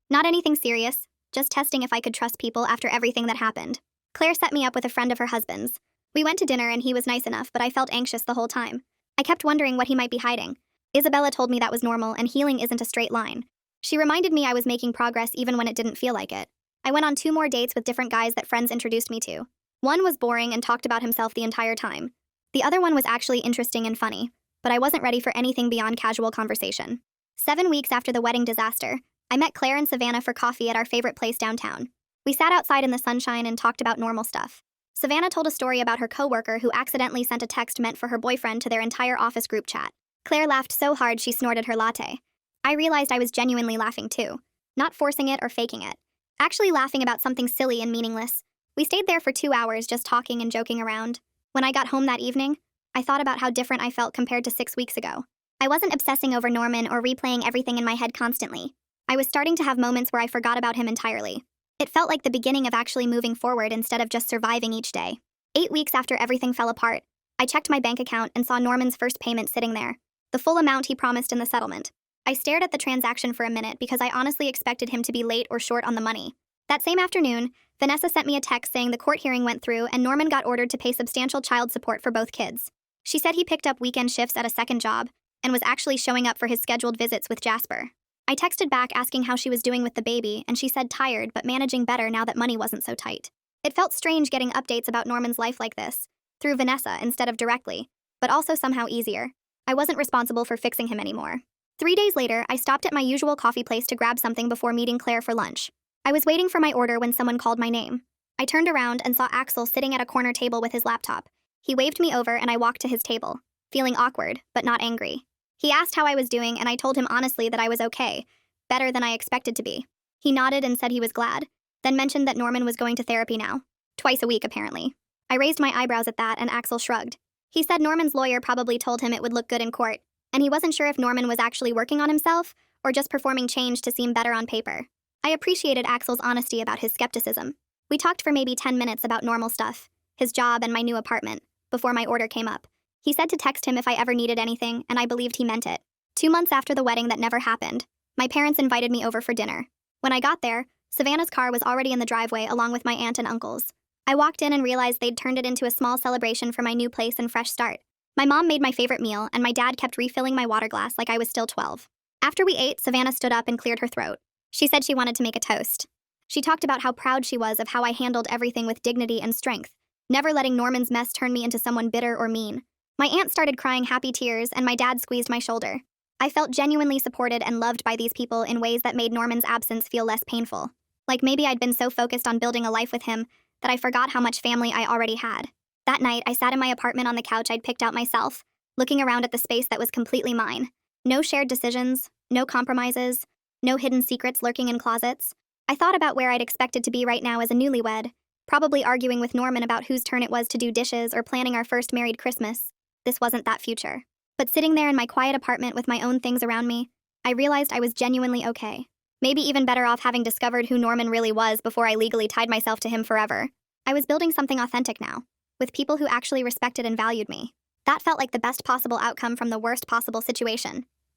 Not anything serious, just testing if I could trust people after everything that happened. Claire set me up with a friend of her husband's. We went to dinner and he was nice enough, but I felt anxious the whole time. I kept wondering what he might be hiding. Isabella told me that was normal and healing isn't a straight line. She reminded me I was making progress even when it didn't feel like it. I went on 2 more dates with different guys that friends introduced me to. One was boring and talked about himself the entire time. The other one was actually interesting and funny, but I wasn't ready for anything beyond casual conversation. 7 weeks after the wedding disaster, I met Claire and Savannah for coffee at our favorite place downtown. We sat outside in the sunshine and talked about normal stuff. Savannah told a story about her coworker who accidentally sent a text meant for her boyfriend to their entire office group chat. Claire laughed so hard she snorted her latte. I realized I was genuinely laughing too. Not forcing it or faking it. Actually laughing about something silly and meaningless. We stayed there for 2 hours just talking and joking around. When I got home that evening, I thought about how different I felt compared to 6 weeks ago. I wasn't obsessing over Norman or replaying everything in my head constantly. I was starting to have moments where I forgot about him entirely. It felt like the beginning of actually moving forward instead of just surviving each day. 8 weeks after everything fell apart, I checked my bank account and saw Norman's first payment sitting there. The full amount he promised in the settlement. I stared at the transaction for a minute because I honestly expected him to be late or short on the money. That same afternoon, Vanessa sent me a text saying the court hearing went through and Norman got ordered to pay substantial child support for both kids. She said he picked up weekend shifts at a second job and was actually showing up for his scheduled visits with Jasper. I texted back asking how she was doing with the baby, and she said tired but managing better now that money wasn't so tight. It felt strange getting updates about Norman's life like this, through Vanessa instead of directly, but also somehow easier. I wasn't responsible for fixing him anymore. 3 days later, I stopped at my usual coffee place to grab something before meeting Claire for lunch. I was waiting for my order when someone called my name. I turned around and saw Axel sitting at a corner table with his laptop. He waved me over and I walked to his table, feeling awkward, but not angry. He asked how I was doing and I told him honestly that I was okay, better than I expected to be. He nodded and said he was glad, then mentioned that Norman was going to therapy now. Twice a week, apparently. I raised my eyebrows at that and Axel shrugged. He said Norman's lawyer probably told him it would look good in court, and he wasn't sure if Norman was actually working on himself or just performing change to seem better on paper. I appreciated Axel's honesty about his skepticism. We talked for maybe 10 minutes about normal stuff, his job and my new apartment, before my order came up. He said to text him if I ever needed anything, and I believed he meant it. 2 months after the wedding that never happened, my parents invited me over for dinner. When I got there, Savannah's car was already in the driveway along with my aunt and uncle's. I walked in and realized they'd turned it into a small celebration for my new place and fresh start. My mom made my favorite meal, and my dad kept refilling my water glass like I was still 12. After we ate, Savannah stood up and cleared her throat. She said she wanted to make a toast. She talked about how proud she was of how I handled everything with dignity and strength, never letting Norman's mess turn me into someone bitter or mean. My aunt started crying happy tears, and my dad squeezed my shoulder. I felt genuinely supported and loved by these people in ways that made Norman's absence feel less painful. Like maybe I'd been so focused on building a life with him that I forgot how much family I already had. That night, I sat in my apartment on the couch I'd picked out myself, looking around at the space that was completely mine. No shared decisions, no compromises, no hidden secrets lurking in closets. I thought about where I'd expected to be right now as a newlywed, probably arguing with Norman about whose turn it was to do dishes or planning our first married Christmas. This wasn't that future. But sitting there in my quiet apartment with my own things around me, I realized I was genuinely okay. Maybe even better off having discovered who Norman really was before I legally tied myself to him forever. I was building something authentic now, with people who actually respected and valued me. That felt like the best possible outcome from the worst possible situation.